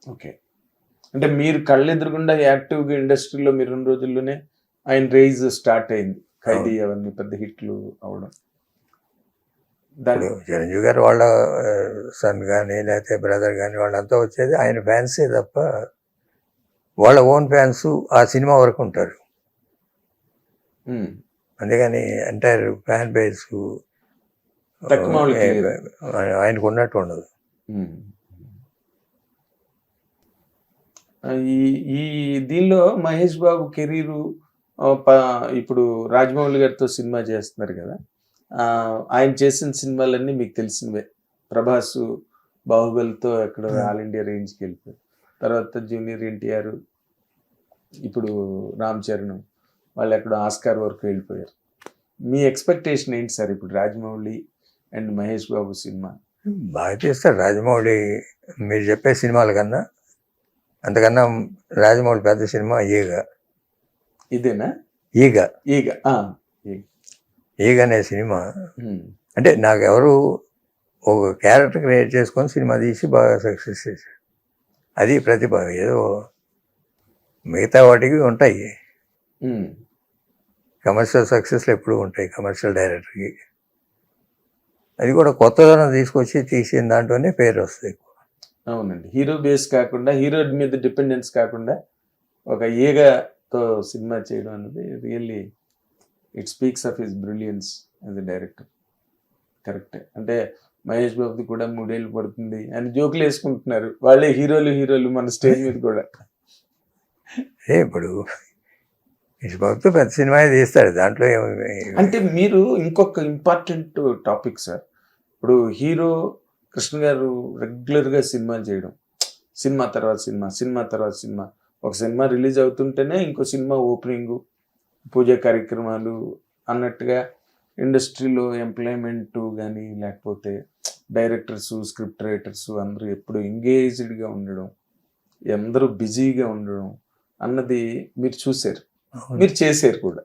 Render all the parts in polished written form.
Okay. అంటే మీరు కళ్ళెదురుగుండా యాక్టివ్‌గా ఇండస్ట్రీలో మీరున్న రోజుల్లోనే ఆయన రేజ్ స్టార్ట్ అయింది. 'ఖైదీ' అవన్నీ పెద్ద హిట్లు అవ్వడం. ఇప్పుడు చిరంజీవి గారు వాళ్ళ సన్ కానీ లేకపోతే బ్రదర్ కానీ వాళ్ళంతా వచ్చేది ఆయన ఫ్యాన్సే తప్ప వాళ్ళ ఓన్ ఫ్యాన్స్ ఆ సినిమా వరకు ఉంటారు. అందుకని ఎంటైర్ ఫ్యాన్ బేస్ ఆయనకు ఉన్నట్టు ఉండదు. ఈ దీనిలో మహేష్ బాబు కెరీరు ఇప్పుడు రాజమౌళి గారితో సినిమా చేస్తున్నారు కదా, ఆయన చేసిన సినిమాలన్నీ మీకు తెలిసినవే. ప్రభాస్ బాహుబలితో ఎక్కడ ఆల్ ఇండియా రేంజ్కి వెళ్ళిపోయారు. తర్వాత జూనియర్ ఎన్టీఆర్, ఇప్పుడు రామ్ చరణ్ వాళ్ళు ఎక్కడ ఆస్కార్ వరకు వెళ్ళిపోయారు. మీ ఎక్స్పెక్టేషన్ ఏంటి సార్ ఇప్పుడు రాజమౌళి అండ్ మహేష్ బాబు సినిమా? బాగా చేస్తారు రాజమౌళి. మీరు చెప్పే సినిమాల కన్నా అంతకన్నా రాజమౌళి పెద్ద సినిమా ఈగ. ఇదేనా? ఈగ. ఈగ ఈగ అనే సినిమా అంటే నాకు ఎవరు ఒక క్యారెక్టర్ క్రియేట్ చేసుకొని సినిమా తీసి బాగా సక్సెస్ చేశాడు. అది ప్రతిభ. ఏదో మిగతా వాటికి ఉంటాయి, కమర్షియల్ సక్సెస్లు ఎప్పుడు ఉంటాయి కమర్షియల్ డైరెక్టర్కి. అది కూడా కొత్తదనం తీసుకొచ్చి తీసిన దాంట్లోనే పేరు వస్తుంది. అవునండి, హీరో బేస్ కాకుండా, హీరో మీద డిపెండెన్స్ కాకుండా ఒక ఈగతో సినిమా చేయడం అనేది really it speaks of his brilliance as a director. కరెక్టే. అంటే మహేష్ బాబుది కూడా 3 ఏళ్ళు పడుతుంది అని జోకులు వేసుకుంటున్నారు వాళ్ళే హీరోలు మన స్టేజ్ మీద కూడా. ఇప్పుడు మహేష్ బాబుతో పెద్ద సినిమా తీస్తాడు, దాంట్లో అంటే మీరు ఇంకొక ఇంపార్టెంట్ టాపిక్ సార్. ఇప్పుడు హీరో కృష్ణ గారు రెగ్యులర్గా సినిమాలు చేయడం, సినిమా తర్వాత సినిమా, సినిమా తర్వాత సినిమా, ఒక సినిమా రిలీజ్ అవుతుంటేనే ఇంకో సినిమా ఓపెనింగ్, పూజా కార్యక్రమాలు అన్నట్టుగా ఇండస్ట్రీలో ఎంప్లాయ్మెంట్ కానీ లేకపోతే డైరెక్టర్స్, స్క్రిప్ట్ రైటర్స్ అందరూ ఎప్పుడు ఎంగేజ్డ్గా ఉండడం, అందరూ బిజీగా ఉండడం అన్నది మీరు చూశారు, మీరు చేశారు కూడా.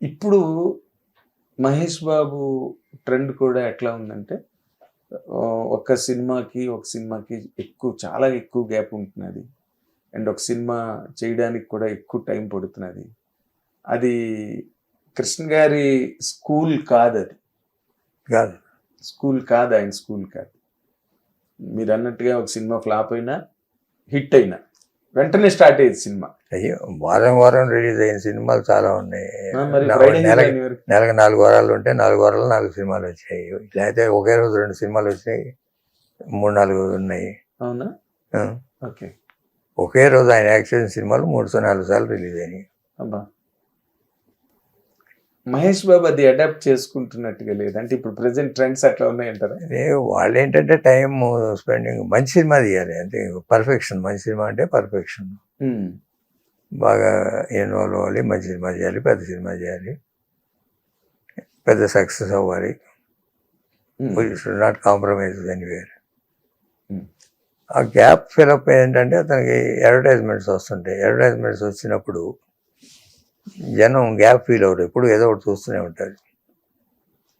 ఇప్పుడు మహేష్ బాబు ట్రెండ్ కూడా ఎట్లా ఉందంటే ఒక సినిమాకి చాలా ఎక్కువ గ్యాప్ ఉంటున్నది, అండ్ ఒక సినిమా చేయడానికి కూడా ఎక్కువ టైం పడుతున్నది. అది కృష్ణ గారి స్కూల్ కాదు, అది కాదు, స్కూల్ కాదు, ఆయన స్కూల్ కాదు. మీరు అన్నట్టుగా ఒక సినిమా ఫ్లాప్ అయినా హిట్ అయినా వెంటనే స్టార్ట్ అయ్యేది సినిమా. అయ్యో, వారం రిలీజ్ అయిన సినిమాలు చాలా ఉన్నాయి. నెలకు 4 వారాలు ఉంటే 4 వారాలు 4 సినిమాలు వచ్చాయి. లేకపోతే ఒకే రోజు 2 సినిమాలు వచ్చాయి, 3-4 ఉన్నాయి. అవునా? ఓకే. ఒకే రోజు ఆయన యాక్ట్ చేసిన సినిమాలు 3-4 సార్లు రిలీజ్ అయినాయి. అబ్బా, మహేష్ బాబు అది అడాప్ట్ చేసుకుంటున్నట్టుగా లేదంటే ఇప్పుడు ప్రెసెంట్ ట్రెండ్స్ అట్లా ఉన్నాయంటారా? వాళ్ళు ఏంటంటే టైం స్పెండింగ్, మంచి సినిమా తీయాలి అంటే పర్ఫెక్షన్. మంచి సినిమా అంటే పర్ఫెక్షన్, బాగా ఇన్వాల్వ్ అవ్వాలి, మంచి సినిమా చేయాలి, పెద్ద సినిమా చేయాలి, పెద్ద సక్సెస్ అవ్వాలి. Should not compromise anywhere. ఆ గ్యాప్ ఫిలప్ ఏంటంటే అతనికి అడ్వర్టైజ్మెంట్స్ వస్తుంటాయి. అడ్వర్టైజ్మెంట్స్ వచ్చినప్పుడు జనం గ్యాప్ ఫీల్ అవుతారు, ఎప్పుడు ఏదో ఒకటి చూస్తూనే ఉంటారు.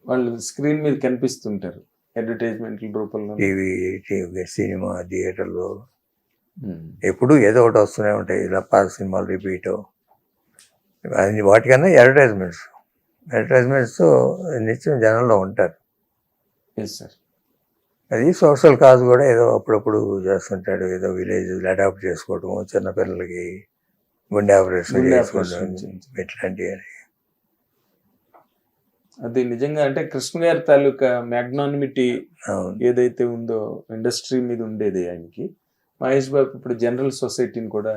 వాళ్ళు స్క్రీన్ మీద కనిపిస్తుంటారు అడ్వర్టైజ్మెంట్ల రూపంలో, టీవీ, సినిమా థియేటర్లో ఎప్పుడు ఏదో ఒకటి వస్తూనే ఉంటాయి. ఇలా పాత సినిమాలు రిపీట్, వాటికన్నా అడ్వర్టైజ్మెంట్స్ నిత్యం జనంలో ఉంటారు. అది సోషల్ కాజ్ కూడా ఏదో అప్పుడప్పుడు చేస్తుంటాడు. ఏదో విలేజ్ అడాప్ట్ చేసుకోవటం, చిన్నపిల్లలకి గుండె ఆపరేషన్ చేసుకోవడం, ఇట్లాంటివి. అది నిజంగా అంటే కృష్ణ గారి తాలూకా మ్యాగ్నానిమిటీ ఏదైతే ఉందో ఇండస్ట్రీ మీద ఉండేది ఆయనకి, మహేష్ బాబు ఇప్పుడు జనరల్ సొసైటీని కూడా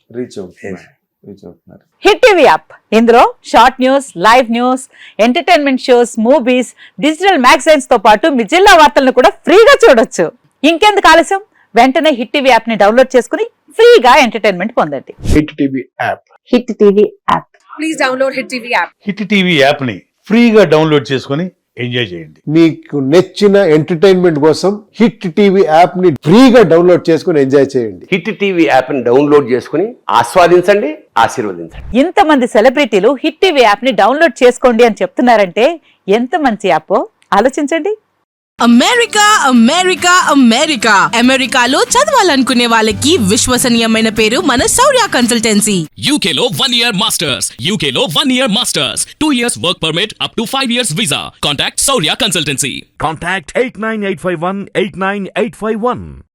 రీచ్ అవుతున్నారు. హిట్ టీవీ యాప్, ఇందులో short news, live news, entertainment shows, movies, digital magazines తో పాటు మీ జిల్లా వార్తలను కూడా ఫ్రీగా చూడొచ్చు. ఇంకెందుకు ఆలస్యం, వెంటనే హిట్ టీవీ యాప్ ని డౌన్లోడ్ చేసుకుని ఫ్రీగా ఎంటర్టైన్మెంట్ పొందండి. Hit TV app, hit TV app, please download hit TV app. Hit TV app ని ఫ్రీగా డౌన్లోడ్ చేసుకుని ఎంజాయ్ చేయండి. మీకు నచ్చిన ఎంటర్టైన్మెంట్ కోసం హిట్ టీవీ యాప్ ని ఫ్రీగా డౌన్లోడ్ చేసుకుని ఎంజాయ్ చేయండి. హిట్ టీవీ యాప్ ని డౌన్లోడ్ చేసుకుని ఆస్వాదించండి, ఆశీర్వదించండి. ఇంతమంది సెలబ్రిటీలు హిట్ టీవీ యాప్ ని డౌన్లోడ్ చేసుకోండి అని చెప్తున్నారంటే ఎంత మంచి యాప్ ఆలోచించండి. అమెరికా అమెరికా అమెరికా అమెరికాలో చదవాలనుకునే వాళ్ళకి విశ్వసనీయమైన పేరు మన శౌర్య consultancy. UK Law 1 Year Masters. UK Law 1 Year Masters. 2 years work permit up to 5 years visa. Contact Saurya Consultancy. Contact 89851 89851.